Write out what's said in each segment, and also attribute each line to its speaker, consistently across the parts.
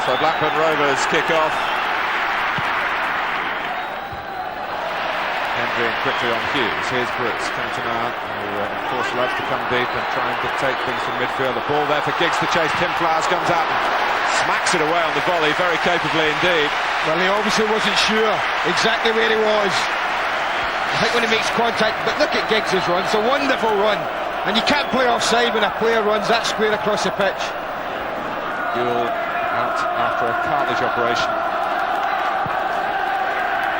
Speaker 1: So Blackburn Rovers kick off. Hendry and quickly on Hughes. Here's Pearce. Cantona, who of course loves to come deep and try and dictate things from midfield. The ball there for Giggs to chase. Tim Flowers comes out and smacks it away on the volley, very capably indeed.
Speaker 2: Well, he obviously wasn't sure exactly where he was. I think when he makes contact, but look at Giggs' run. It's a wonderful run. And you can't play offside when a player runs that square across the pitch.
Speaker 1: Gale out after a cartilage operation.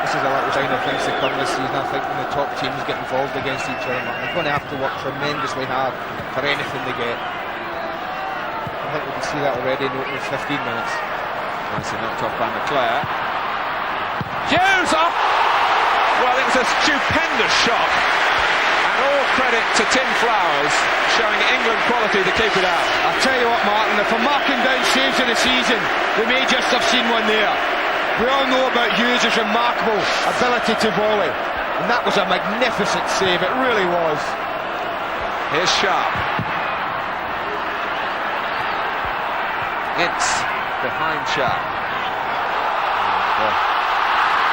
Speaker 2: This is a little sign of things to come this season. I think when the top teams get involved against each other, they're going to have to work tremendously hard for anything they get. I think we can see that already in the opening 15 minutes.
Speaker 1: Nicely knocked off by McClair. Hughes off! Well, it was a stupendous shot. And all credit to Tim Flowers, showing England quality to keep it out.
Speaker 2: I'll tell you what, Martin, if we're marking down saves in the season, we may just have seen one there. We all know about Hughes' remarkable ability to volley, and that was a magnificent save, it really was.
Speaker 1: Here's Sharpe. Ince behind Sharpe.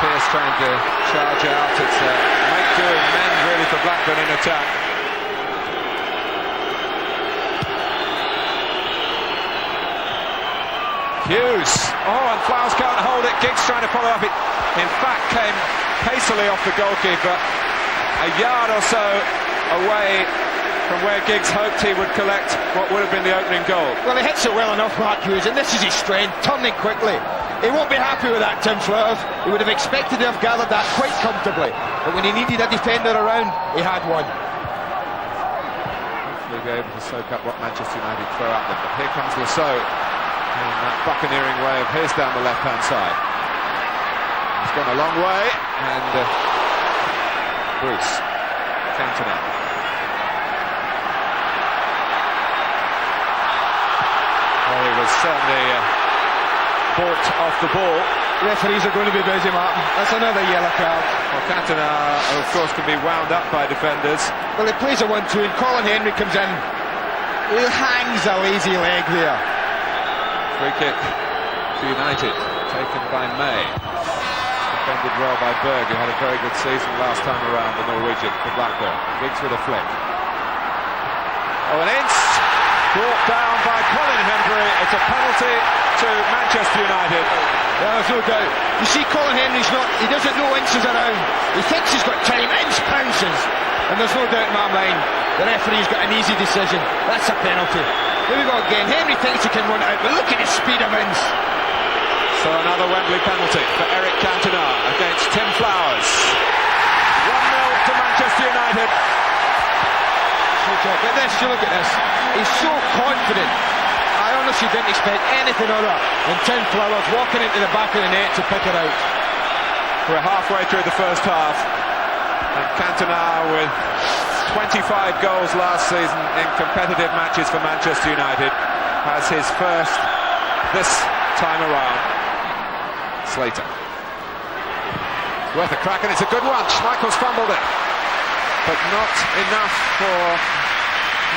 Speaker 1: Pearce trying to charge out. It's make do and mend really for Blackburn in attack. Hughes. Oh, and Flowers can't hold it. Giggs trying to follow up. It, in fact, came hastily off the goalkeeper, a yard or so away from where Giggs hoped he would collect what would have been the opening goal.
Speaker 2: Well, he hits it well enough, Mark Hughes, and this is his strength, turning quickly. He won't be happy with that, Tim Flowers. He would have expected to have gathered that quite comfortably, but when he needed a defender around, he had one.
Speaker 1: Hopefully be able to soak up what Manchester United throw at them, but here comes Saux. And that buccaneering way of his down the left-hand side. He's gone a long way, and Bruce, Cantona. Well, he was certainly bought off the ball.
Speaker 2: Referees are going to be busy, Martin. That's another yellow card.
Speaker 1: Well, Cantona, of course, can be wound up by defenders.
Speaker 2: Well, he plays a 1-2, and Colin Hendry comes in. He hangs a lazy leg there.
Speaker 1: Free kick to United, taken by May. Defended well by Berg, who had a very good season last time around, the Norwegian, for Blackburn. Giggs with a flick. Oh, an Ince brought down by Colin Hendry. It's a penalty to Manchester United.
Speaker 2: Yeah, there's no doubt. You see, Colin Hendry's he doesn't know Ince is around. He thinks he's got time. Ince pounces. And there's no doubt in my mind, the referee's got an easy decision. That's a penalty. Here we go again. Henry thinks he can run it out, but look at the speed of Ince.
Speaker 1: So another Wembley penalty for Eric Cantona against Tim Flowers. 1-0 to Manchester United.
Speaker 2: Look at this. He's so confident. I honestly didn't expect anything other than Tim Flowers walking into the back of the net to pick it out.
Speaker 1: We're halfway through the first half, and Cantona with 25 goals last season in competitive matches for Manchester United has his first this time around. Slater. It's worth a crack, and it's a good one. Schmeichel's fumbled it, but not enough for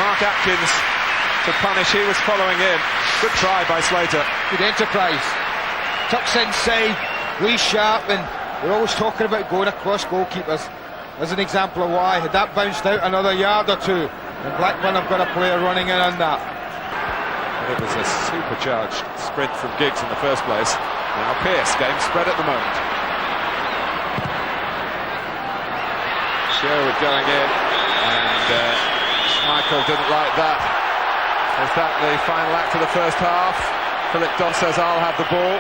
Speaker 1: Mark Atkins to punish. He was following in. Good try by Slater.
Speaker 2: Good enterprise. Tucks inside, Lee Sharpe, and we're always talking about going across goalkeepers. As an example of why, had that bounced out another yard or two, and Blackburn have got a player running in on that.
Speaker 1: It was a supercharged sprint from Giggs in the first place. Now Pearce, game spread at the moment. Sherwood going in, and Schmeichel didn't like that. Is that the final act of the first half? Philip Don says, I'll have the ball.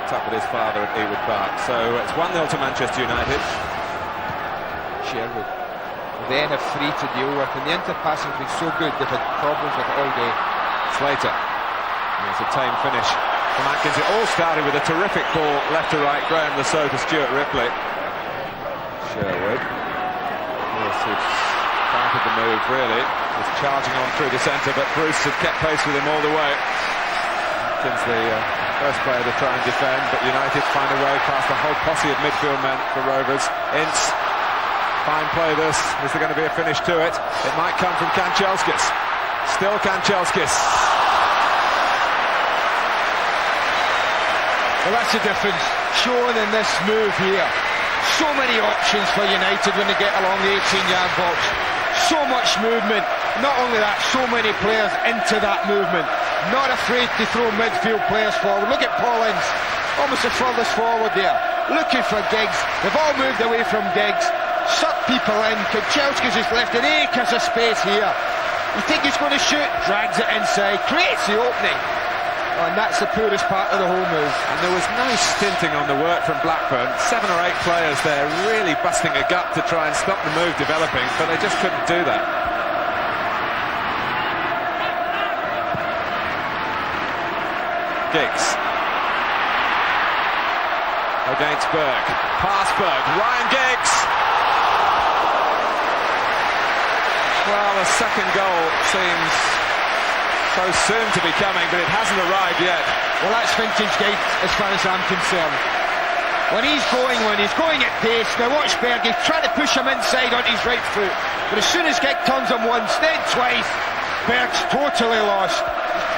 Speaker 1: Up with his father at Ewood Park. So it's 1-0 to Manchester United.
Speaker 2: Sherwood then have 3 to deal with, and the interpassing's been so good they've had problems with it all day.
Speaker 1: Slater. It's a tame finish from Atkins. It all started with a terrific ball left to right. Graham the Saux to Stuart Ripley. Sherwood. Yes, it's started the move really. Was charging on through the centre, but Bruce had kept pace with him all the way. Atkins the first player to try and defend, but United find a way past the whole posse of midfield men for Rovers. Ince, fine play this. Is there going to be a finish to it? It might come from Kanchelskis. Still Kanchelskis.
Speaker 2: Well, that's the difference shown in this move here. So many options for United when they get along the 18-yard box. So much movement. Not only that, so many players into that movement. Not afraid to throw midfield players forward. Look at Paul Ince, almost the furthest forward there. Looking for Giggs. They've all moved away from Giggs. Suck people in. Kanchelskis has left an acres of space here. You think he's going to shoot? Drags it inside. Creates the opening. Oh, and that's the poorest part of the whole move.
Speaker 1: And there was no stinting on the work from Blackburn. 7 or 8 players there really busting a gut to try and stop the move developing, but they just couldn't do that. Giggs against Berg. Pass Berg. Ryan Giggs. Well, the second goal seems so soon to be coming, but it hasn't arrived yet.
Speaker 2: Well, that's vintage Giggs as far as I'm concerned. When he's going at pace. Now watch Berg, he's trying to push him inside on his right foot, but as soon as Giggs turns him once, then twice, Berg's totally lost.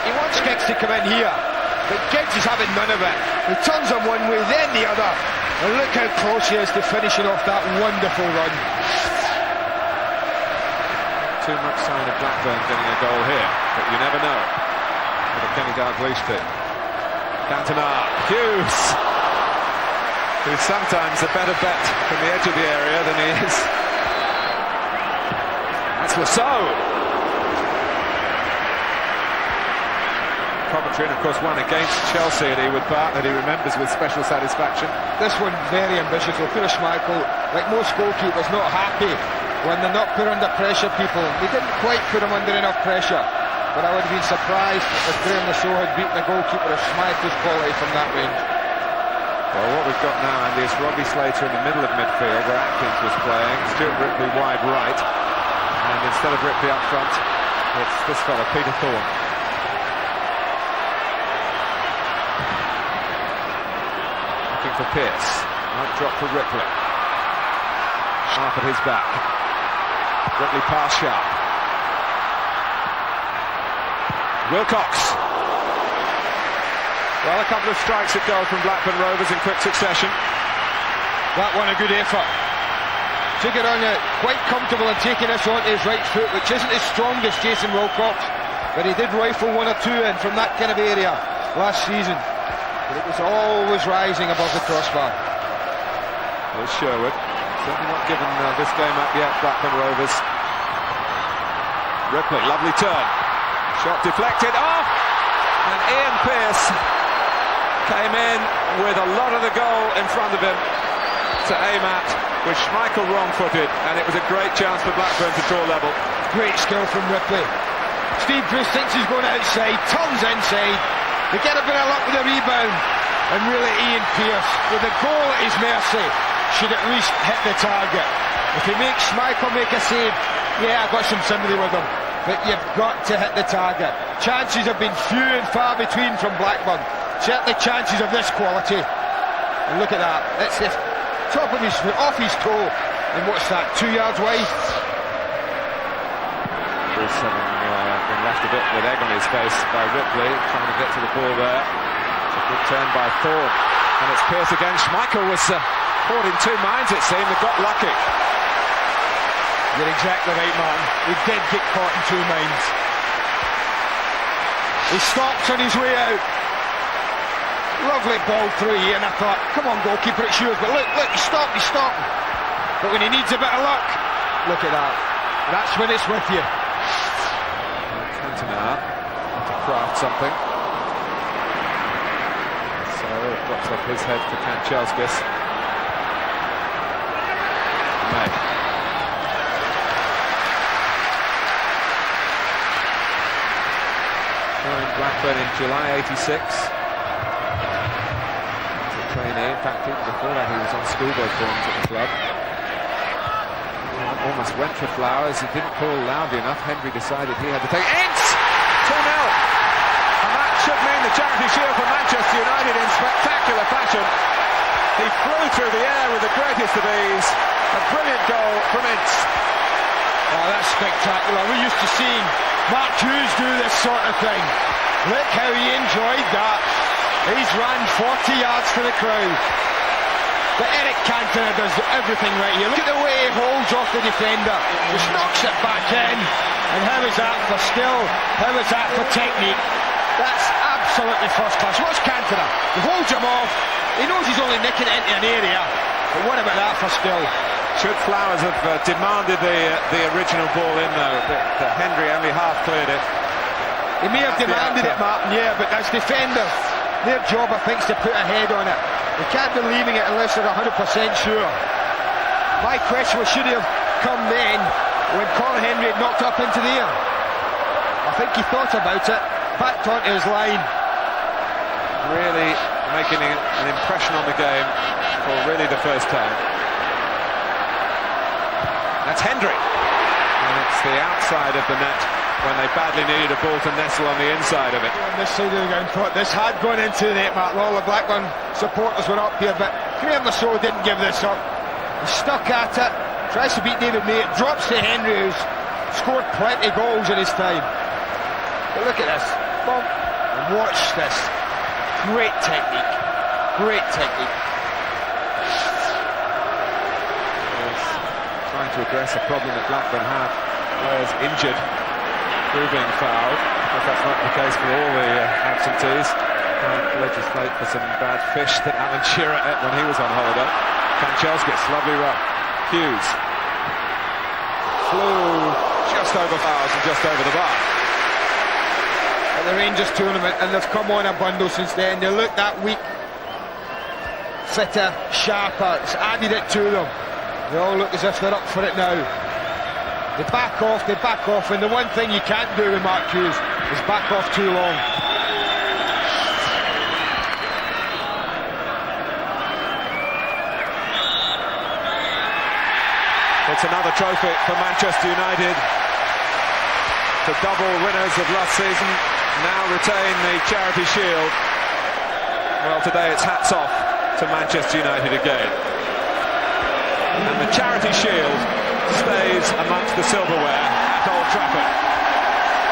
Speaker 2: He wants Giggs to come in here, but Giggs is having none of it. He turns him one way, then the other, and look how close he is to finishing off that wonderful run.
Speaker 1: Too much sign of Blackburn getting a goal here, but you never know with a Kenny Dalglish team. Cantona, Hughes, who's sometimes a better bet from the edge of the area than he is. That's Saux. Coventry, and of course one against Chelsea at Ewood Park that he remembers with special satisfaction.
Speaker 2: This one very ambitious. Well, poor Schmeichel, like most goalkeepers, not happy when they're not put under pressure, people. They didn't quite put him under enough pressure, but I would have been surprised if Graham Saux had beaten the goalkeeper of Schmeichel's quality from that range.
Speaker 1: Well, what we've got now, Andy, is Robbie Slater in the middle of midfield where Atkins was playing, Stuart Ripley wide right, and instead of Ripley up front, it's this fella, Peter Thorne. Looking for Pearce, might drop for Ripley. Sharpe at his back. Ripley pass Sharpe. Wilcox. Well, a couple of strikes at goal from Blackburn Rovers in quick succession.
Speaker 2: That one a good effort. Took it on quite comfortable and taking this onto his right foot, which isn't his strongest, Jason Wilcox, but he did rifle 1 or 2 in from that kind of area last season. But it was always rising above the crossbar.
Speaker 1: There's Sherwood. Certainly not given this game up yet, Blackburn Rovers. Ripley, lovely turn. Shot deflected off, and Ian Pearce came in with a lot of the goal in front of him to aim at, with Schmeichel wrong-footed, and it was a great chance for Blackburn to draw level.
Speaker 2: Great skill from Ripley. Steve Bruce thinks he's going outside, turns inside. They get a bit of luck with the rebound, and really Ian Pearce, with a goal at his mercy, should at least hit the target. If he makes Schmeichel make a save, yeah, I've got some sympathy with him, but you've got to hit the target. Chances have been few and far between from Blackburn, certainly chances of this quality. And look at that, it's the top of his foot, off his toe, and what's that, 2 yards wide?
Speaker 1: Bruce having been left a bit with egg on his face by Ripley, trying to get to the ball there. It's a good turn by Thorne, and it's Pearce again. Schmeichel was caught in 2 minds, it seemed, and got lucky.
Speaker 2: You're exactly right, Martin. He did get caught in 2 minds. He stops on his way out. Lovely ball through here, and I thought, come on, goalkeeper, it's yours. But look, he's stopping. But when he needs a bit of luck, look at that. That's when it's with you.
Speaker 1: Cantona to craft something. So it drops off his head for Kanchelskis. May. Joined Blackburn in July '86. Trainee. In fact, before that he was on schoolboy forms at the club. Almost went for flowers. He didn't call loudly enough. Hendry decided he had to take Ince! 2-0. And that should mean the Charity Shield for Manchester United in spectacular fashion. He flew through the air with the greatest of ease. A brilliant goal from Ince.
Speaker 2: Oh, that's spectacular. We're used to seeing Mark Hughes do this sort of thing. Look how he enjoyed that. He's run 40 yards to the crowd. But Eric Cantona does everything right here. Look at the way he holds off the defender. Just knocks it back in. And how is that for skill? How is that for technique? That's absolutely first class. Watch Cantona. He holds him off. He knows he's only nicking it into an area. But what about that for skill?
Speaker 1: Should Flowers have demanded the original ball in though, that Hendry only half cleared it.
Speaker 2: He may have demanded it, Martin, yeah, but as defenders, their job, I think, is to put a head on it. They can't be leaving it unless they're 100% sure. My question was, should he have come then when Colin Hendry had knocked up into the air? I think he thought about it, backed onto his line.
Speaker 1: Really making an impression on the game for really the first time. That's Hendry, and it's the outside of the net when they badly needed a ball to nestle on the inside of it.
Speaker 2: On this side of the ground, thought this had gone into the net, Mark. All the Blackburn supporters were up here, but Graham Lasso didn't give this up. He stuck at it, tries to beat David May, it drops to Hendry, who's scored plenty goals in his time. But look at this, bump, and watch this. Great technique, great technique.
Speaker 1: Trying to address a problem that Blackburn have. Players injured through being fouled. But that's not the case for all the absentees. Legislate for some bad fish that Alan Shearer ate when he was on holiday. Kanchelskis, lovely run. Hughes flew just over fouls and just over the bar.
Speaker 2: At the Rangers tournament, and they've come on a bundle since then. They look that weak, fitter, sharper. It's added it to them. They all look as if they're up for it now. They back off, and the one thing you can't do with Mark Hughes is back off too long.
Speaker 1: It's another trophy for Manchester United. The double winners of last season now retain the Charity Shield. Well, today it's hats off to Manchester United again. And the Charity Shield stays amongst the silverware at Old Trafford.